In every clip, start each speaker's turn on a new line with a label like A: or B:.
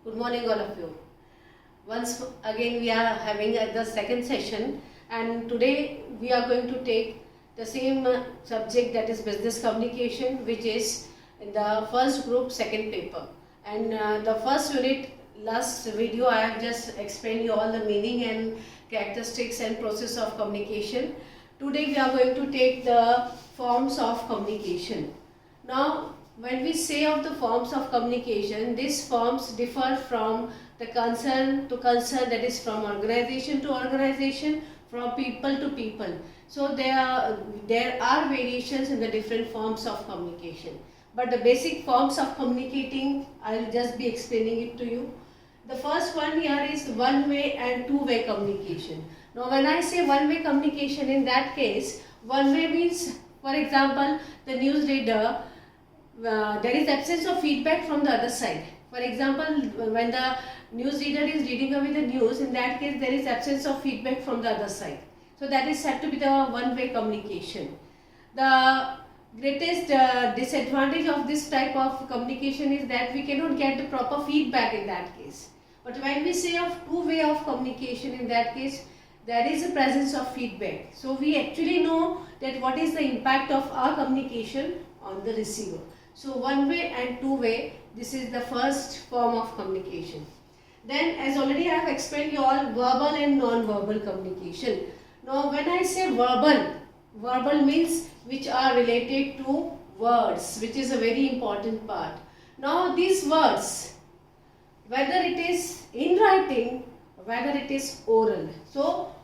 A: Good morning, all of you. Once again, we are having the second session, and today we are going to take the same subject, that is business communication, which is in the first group, second paper. And the first unit, last video, I have just explained you all the meaning and characteristics and process of communication. Today we are going to take the forms of communication. Now, when we say of the forms of communication, these forms differ from the concern to concern, that is from organization to organization, from people to people. So there are variations in the different forms of communication. But the basic forms of communicating, I will just be explaining it to you. The first one here is one-way and two-way communication. Now when I say one-way communication, in that case, one-way means, for example, the news reader, there is absence of feedback from the other side. For example, when the news reader is reading away the news, in that case there is absence of feedback from the other side. So that is said to be the one-way communication. The greatest disadvantage of this type of communication is that we cannot get the proper feedback in that case. But when we say of two-way of communication, in that case there is a presence of feedback. So we actually know that what is the impact of our communication on the receiver. So one way and two way, this is the first form of communication. Then, as already I have explained you all, verbal and non-verbal communication. Now when I say verbal means which are related to words, which is a very important part. Now these words, whether it is in writing, whether it is oral. So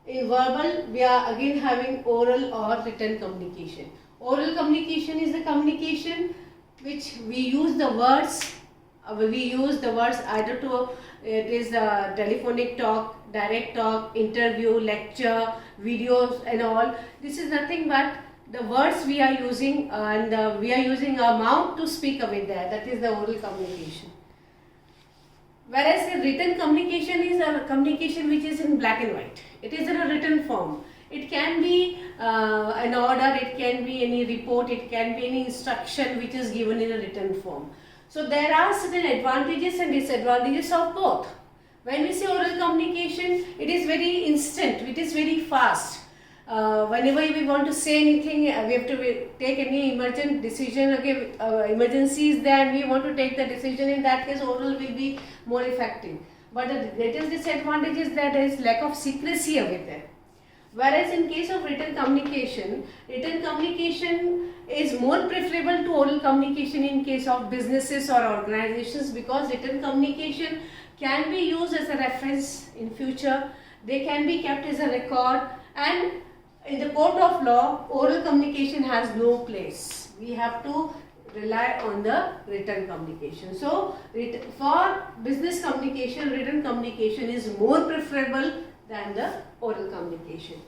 A: in verbal we are again having oral or written communication. Oral communication is the communication which we use the words. Either to, it is telephonic talk, direct talk, interview, lecture, videos and all. This is nothing but the words we are using, and we are using our mouth to speak away there. That is the oral communication. Whereas the written communication is a communication which is in black and white. It is in a written form. It can be an order, it can be any report, it can be any instruction which is given in a written form. So there are certain advantages and disadvantages of both. When we say oral communication, it is very instant, it is very fast. Whenever we want to say anything, we have to take any emergent decision, okay, emergency is there and we want to take the decision, in that case oral will be more effective. But the greatest disadvantage is that there is lack of secrecy over there. Whereas in case of written communication is more preferable to oral communication in case of businesses or organizations, because written communication can be used as a reference in future, they can be kept as a record, and in the court of law, oral communication has no place. We have to rely on the written communication. So for business communication, written communication is more preferable than the oral communication.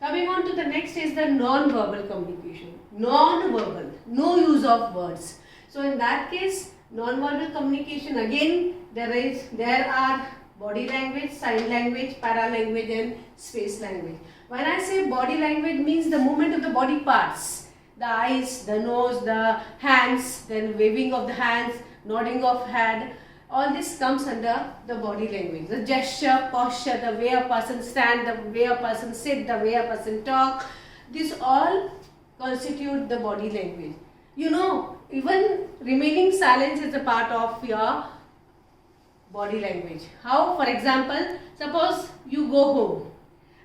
A: Coming on to the next is the non-verbal communication. Non-verbal, no use of words. So in that case, non-verbal communication, again there are body language, sign language, para-language and space language. When I say body language, means the movement of the body parts, the eyes, the nose, the hands, then waving of the hands, nodding of head. All this comes under the body language. The gesture, posture, the way a person stand, the way a person sit, the way a person talk. This all constitute the body language. You know, even remaining silence is a part of your body language. How? For example, suppose you go home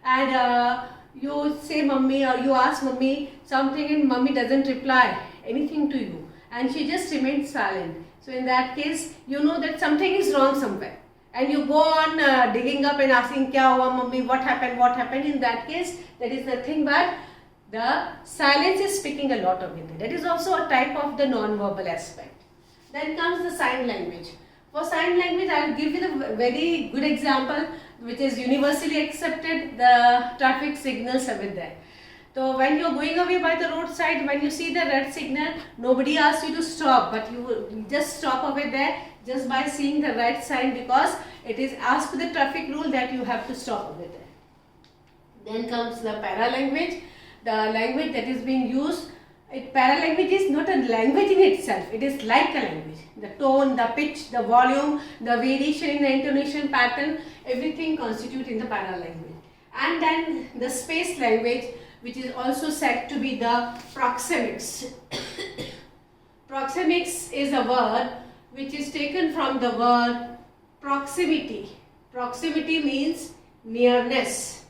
A: and you say mummy, or you ask mummy something and mummy doesn't reply anything to you and she just remains silent. So in that case, you know that something is wrong somewhere, and you go on digging up and asking, kya hua mummy, what happened? In that case, that is nothing but the silence is speaking a lot of it. That is also a type of the non-verbal aspect. Then comes the sign language. For sign language, I will give you the very good example which is universally accepted, the traffic signals over there. So when you are going away by the roadside, when you see the red signal, nobody asks you to stop, but you just stop over there just by seeing the red sign, because it is as per the traffic rule that you have to stop over there. Then comes the para language, the language that is being used Paralanguage is not a language in itself, it is like a language. The tone, the pitch, the volume, the variation in the intonation pattern, everything constitute in the paralanguage. And then the space language, which is also said to be the proxemics. Proxemics is a word which is taken from the word proximity. Proximity means nearness.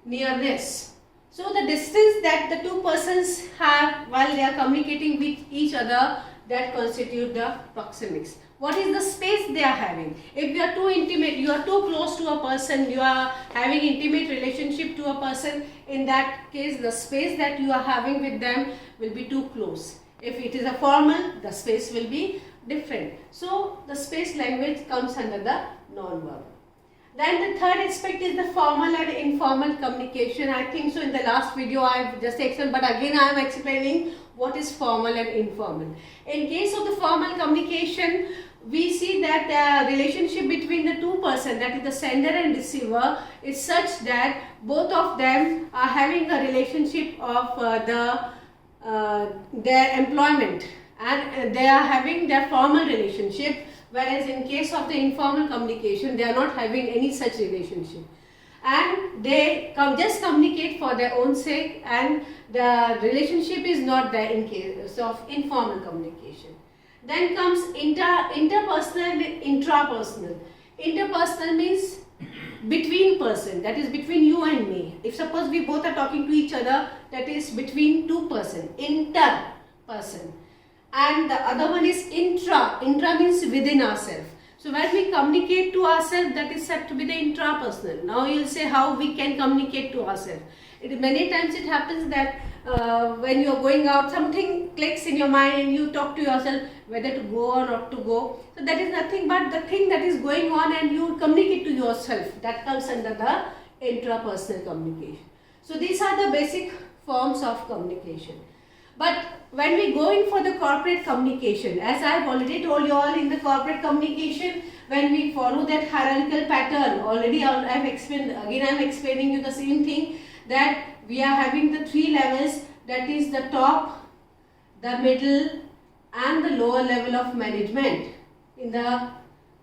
A: Nearness. So the distance that the two persons have while they are communicating with each other, that constitute the proxemics. What is the space they are having? If you are too intimate, you are too close to a person, you are having intimate relationship to a person, in that case the space that you are having with them will be too close. If it is a formal, the space will be different. So the space language comes under the non-verbal. Then the third aspect is the formal and informal communication. I think so in the last video I have just explained, but again I am explaining what is formal and informal. In case of the formal communication, we see that the relationship between the two persons, that is the sender and receiver, is such that both of them are having a relationship of their employment, and they are having their formal relationship. Whereas in case of the informal communication, they are not having any such relationship, and they just communicate for their own sake, and the relationship is not there in case of informal communication. Then comes interpersonal and intrapersonal. Interpersonal means between person, that is between you and me. If suppose we both are talking to each other, that is between two person, interperson. And the other one is intra. Intra means within ourselves. So when we communicate to ourselves, that is said to be the intrapersonal. Now you will say how we can communicate to ourselves. Many times it happens that when you are going out, something clicks in your mind and you talk to yourself whether to go or not to go. So that is nothing but the thing that is going on, and you communicate to yourself. That comes under the intrapersonal communication. So these are the basic forms of communication. But when we go in for the corporate communication, as I have already told you all, in the corporate communication, when we follow that hierarchical pattern, already I have explained, again I am explaining you the same thing, that we are having the three levels, that is the top, the middle and the lower level of management in the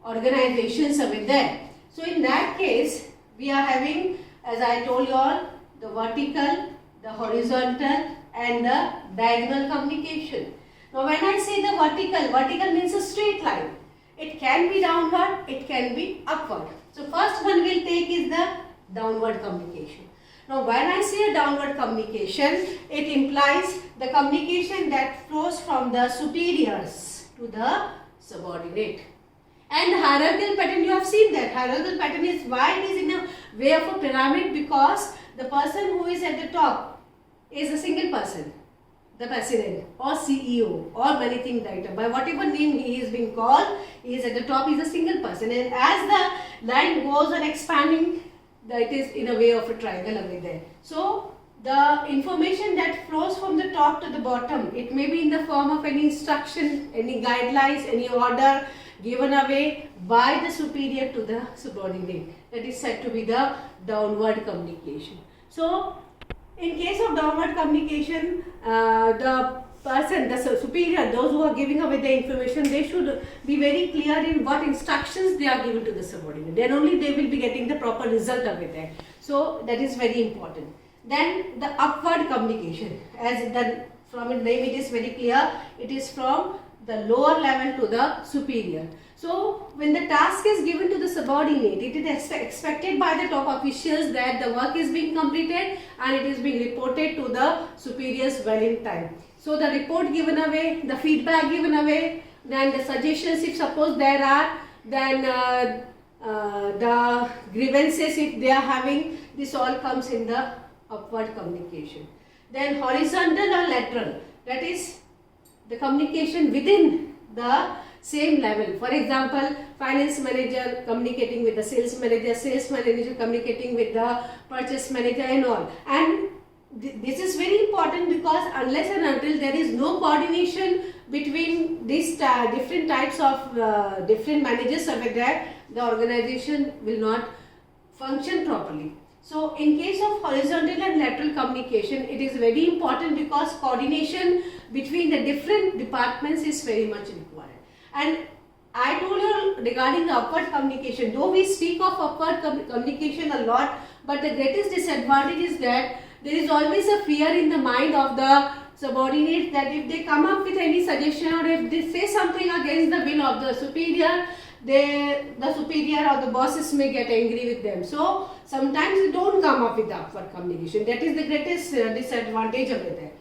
A: organizations over there. So in that case, we are having, as I told you all, the vertical, the horizontal and the diagonal communication. Now when I say the vertical means a straight line. It can be downward, it can be upward. So first one we'll take is the downward communication. Now when I say a downward communication, it implies the communication that flows from the superiors to the subordinate. And hierarchical pattern, you have seen that. Hierarchical pattern is why it is in a way of a pyramid, because the person who is at the top is a single person, the president or CEO or managing director. By whatever name he is being called, he is at the top, he is a single person. And as the line goes on expanding, that is in a way of a triangle over there. So the information that flows from the top to the bottom, it may be in the form of any instruction, any guidelines, any order given away by the superior to the subordinate. That is said to be the downward communication. So in case of downward communication, the person, the superior, those who are giving away the information, they should be very clear in what instructions they are given to the subordinate. Then only they will be getting the proper result of it there. So that is very important. Then the upward communication, as from its name it is very clear, it is from the lower level to the superior. So when the task is given to the subordinate, it is expected by the top officials that the work is being completed and it is being reported to the superiors well in time. So the report given away, the feedback given away, then the suggestions if suppose there are, then the grievances if they are having, this all comes in the upward communication. Then horizontal or lateral, that is the communication within the same level. For example, finance manager communicating with the sales manager communicating with the purchase manager and all. And this is very important, because unless and until there is no coordination between these different types of different managers over there, the organization will not function properly. So in case of horizontal and lateral communication, it is very important because coordination between the different departments is very much required. And I told you regarding the upward communication, though we speak of upward communication a lot, but the greatest disadvantage is that there is always a fear in the mind of the subordinates that if they come up with any suggestion or if they say something against the will of the superior, the superior or the bosses may get angry with them. So sometimes they don't come up with the upward communication. That is the greatest disadvantage over there.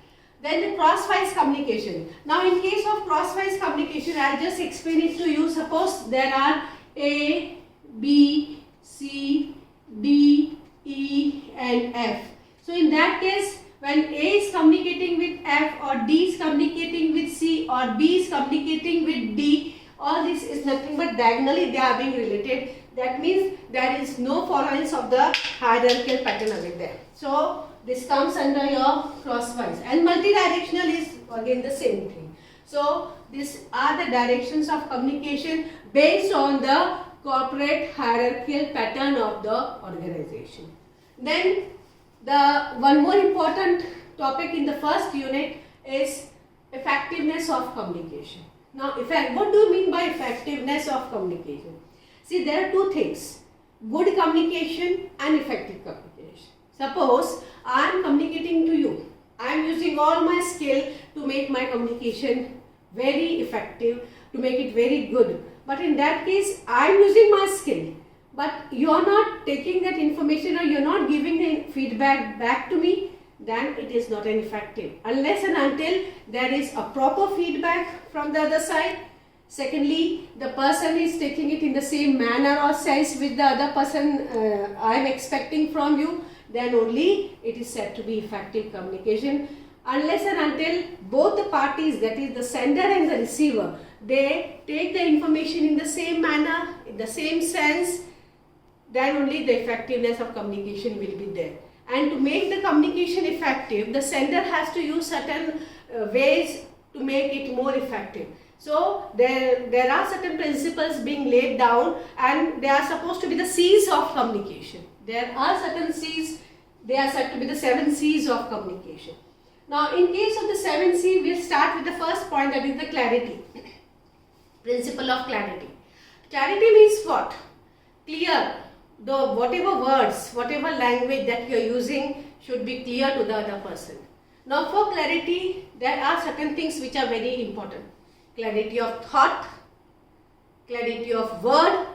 A: Then the crosswise communication. Now in case of crosswise communication, I'll just explain it to you. Suppose there are A, B, C, D, E and F. So in that case, when A is communicating with F or D is communicating with C or B is communicating with D, all this is nothing but diagonally they are being related. That means there is no followance of the hierarchical pattern over there. So this comes under your crosswise, and multidirectional is again the same thing. So these are the directions of communication based on the corporate hierarchical pattern of the organization. Then the one more important topic in the first unit is effectiveness of communication. Now, what do you mean by effectiveness of communication? See, there are two things: good communication and effective communication. Suppose I am communicating to you. I am using all my skill to make my communication very effective, to make it very good. But in that case, I am using my skill, but you are not taking that information or you are not giving the feedback back to me, then it is not an effective. Unless and until there is a proper feedback from the other side. Secondly, the person is taking it in the same manner or sense which the other person I am expecting from you, then only it is said to be effective communication. Unless and until both the parties, that is the sender and the receiver, they take the information in the same manner, in the same sense, then only the effectiveness of communication will be there. And to make the communication effective, the sender has to use certain ways to make it more effective. So there are certain principles being laid down, and they are supposed to be the C's of communication. There are certain C's, they are said to be the 7 C's of communication. Now in case of the 7 C, we start with the first point, that is the clarity. Principle of clarity. Clarity means what? Clear. Whatever words, whatever language that you are using should be clear to the other person. Now for clarity, there are certain things which are very important. Clarity of thought, clarity of word,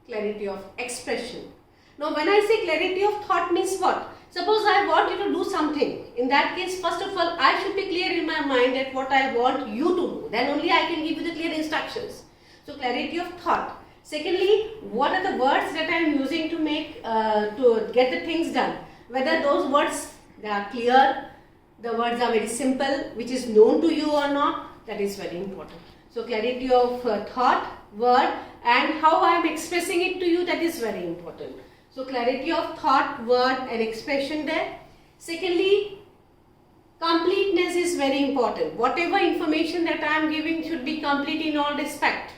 A: clarity of expression. Now when I say clarity of thought means what? Suppose I want you to do something. In that case, first of all, I should be clear in my mind that what I want you to do. Then only I can give you the clear instructions. So clarity of thought. Secondly, what are the words that I am using to make, to get the things done? Whether those words, they are clear, the words are very simple, which is known to you or not, that is very important. So clarity of thought, word, and how I am expressing it to you, that is very important. So clarity of thought, word and expression there. Secondly, completeness is very important. Whatever information that I am giving should be complete in all respect.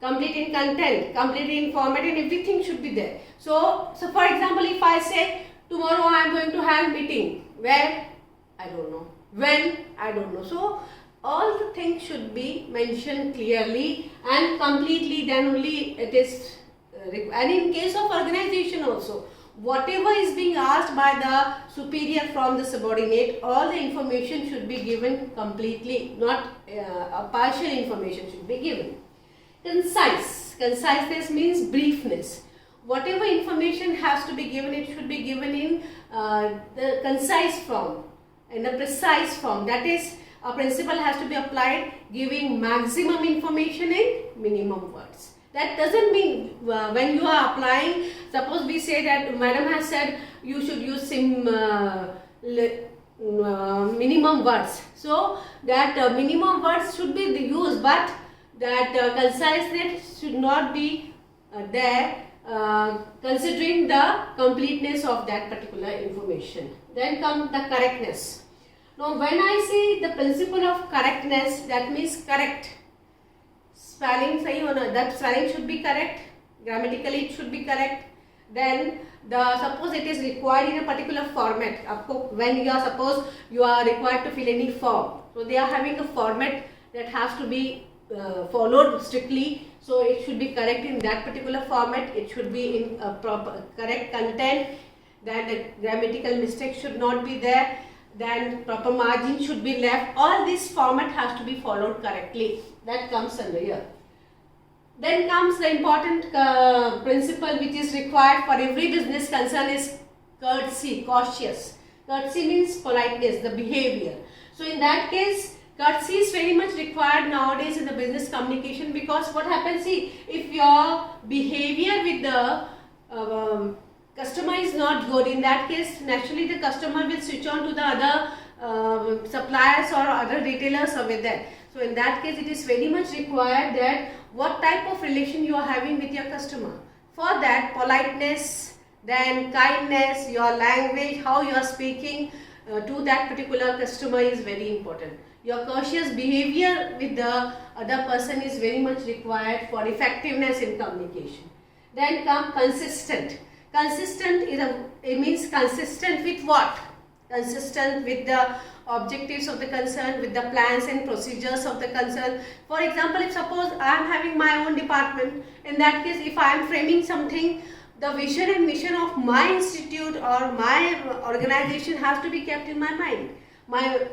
A: Complete in content, complete in format, and everything should be there. So for example, if I say tomorrow I am going to have a meeting, where? I don't know. When? I don't know. So all the things should be mentioned clearly and completely, then only it is and in case of organization also, whatever is being asked by the superior from the subordinate, all the information should be given completely, not a partial information should be given. Concise. Conciseness means briefness. Whatever information has to be given, it should be given in the concise form, in a precise form. That is, a principle has to be applied, giving maximum information in minimum words. That doesn't mean when you are applying, suppose we say that madam has said you should use some minimum words. So that minimum words should be used, but that conciseness should not be there, considering the completeness of that particular information. Then comes the correctness. Now when I say the principle of correctness, that means correct. Spelling sahi hona, that spelling should be correct, grammatically it should be correct, then suppose it is required in a particular format. When you are suppose you are required to fill any form, so they are having a format that has to be followed strictly. So it should be correct in that particular format. It should be in proper correct content. Then the grammatical mistakes should not be there. Then proper margin should be left. All this format has to be followed correctly. That comes under here. Then comes the important principle which is required for every business concern is courtesy, cautious. Courtesy means politeness, the behavior. So in that case, courtesy is very much required nowadays in the business communication, because what happens, see, if your behavior with the customer is not good, in that case naturally the customer will switch on to the other suppliers or other retailers over there. So in that case it is very much required that what type of relation you are having with your customer. For that, politeness, then kindness, your language, how you are speaking to that particular customer is very important. Your cautious behavior with the other person is very much required for effectiveness in communication. Then come consistent. Consistent it means consistent with what? Consistent with the objectives of the concern, with the plans and procedures of the concern. For example, if suppose I am having my own department, in that case if I am framing something, the vision and mission of my institute or my organization has to be kept in my mind. My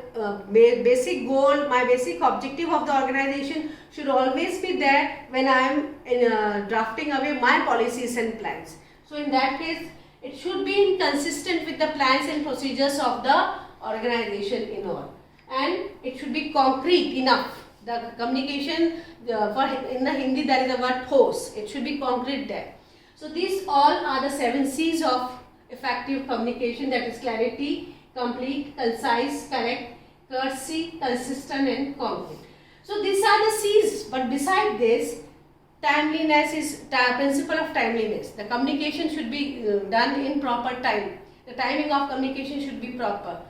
A: basic goal, my basic objective of the organization should always be there when I am drafting away my policies and plans. So in that case, it should be consistent with the plans and procedures of the organization in all, and it should be concrete enough. The communication in the Hindi there is a word ठोस, it should be concrete there. So these all are the 7 C's of effective communication, that is clarity, complete, concise, correct, courtesy, consistent and concrete. So these are the C's, but beside this, timeliness is principle of timeliness. The communication should be done in proper time. The timing of communication should be proper.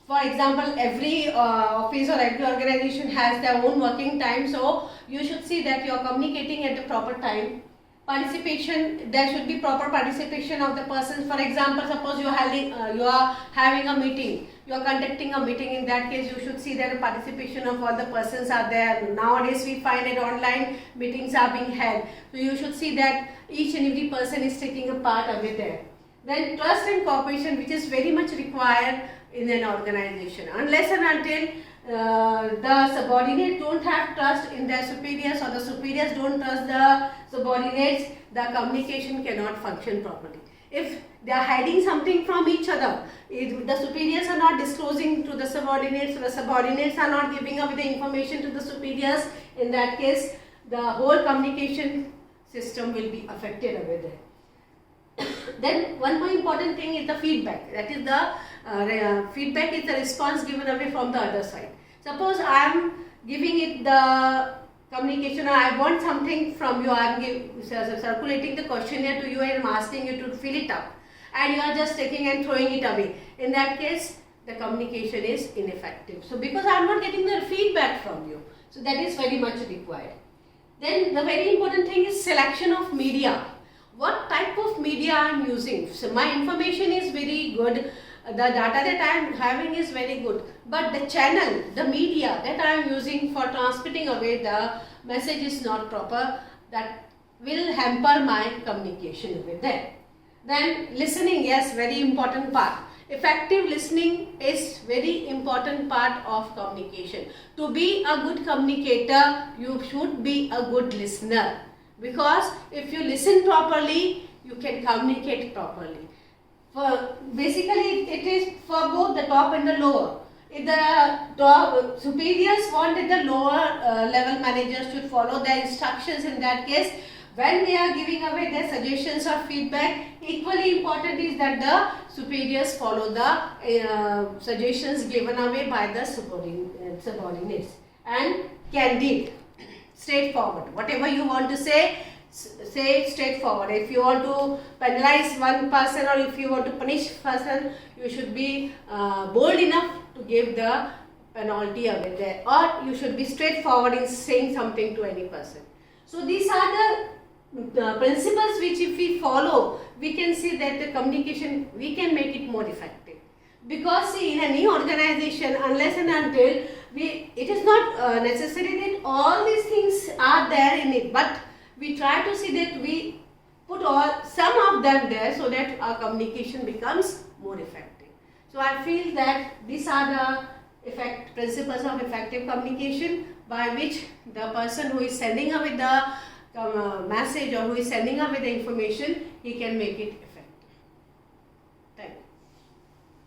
A: For example, every office or every organization has their own working time, so you should see that you are communicating at the proper time. Participation, there should be proper participation of the persons. For example, suppose you are having a meeting, you are conducting a meeting. In that case, you should see that the participation of all the persons are there. Nowadays, we find that online meetings are being held, so you should see that each and every person is taking a part over there. Then trust and cooperation, which is very much required in an organization. Unless and until the subordinates don't have trust in their superiors, or the superiors don't trust the subordinates, the communication cannot function properly. If they are hiding something from each other, if the superiors are not disclosing to the subordinates, the subordinates are not giving up the information to the superiors, in that case the whole communication system will be affected over there. Then one more important thing is the feedback. That is the feedback is the response given away from the other side. Suppose I am giving it the communication, I want something from you, I am circulating the questionnaire to you and I am asking you to fill it up, and you are just taking and throwing it away. In that case, the communication is ineffective. So because I am not getting the feedback from you, so that is very much required. Then the very important thing is selection of media. What type of media I am using? So my information is very good, the data that I am having is very good, but the channel, the media that I am using for transmitting away the message is not proper. That will hamper my communication over there. Then listening, yes, very important part. Effective listening is very important part of communication. To be a good communicator, you should be a good listener, because if you listen properly, you can communicate properly. Basically, it is for both the top and the lower. If the top superiors want that the lower level managers should follow their instructions, in that case, when they are giving away their suggestions or feedback, equally important is that the superiors follow the suggestions given away by the subordinates. And candid, straightforward. Whatever you want to say it straightforward. If you want to penalize one person or if you want to punish person, you should be bold enough to give the penalty away there, or you should be straightforward in saying something to any person. So these are the principles which if we follow, we can see that the communication, we can make it more effective. Because see, in any organization, unless and until it is not necessary that all these things are there in it, but we try to see that we put some of them there so that our communication becomes more effective. So I feel that these are the principles of effective communication, by which the person who is sending away the message or who is sending away the information, he can make it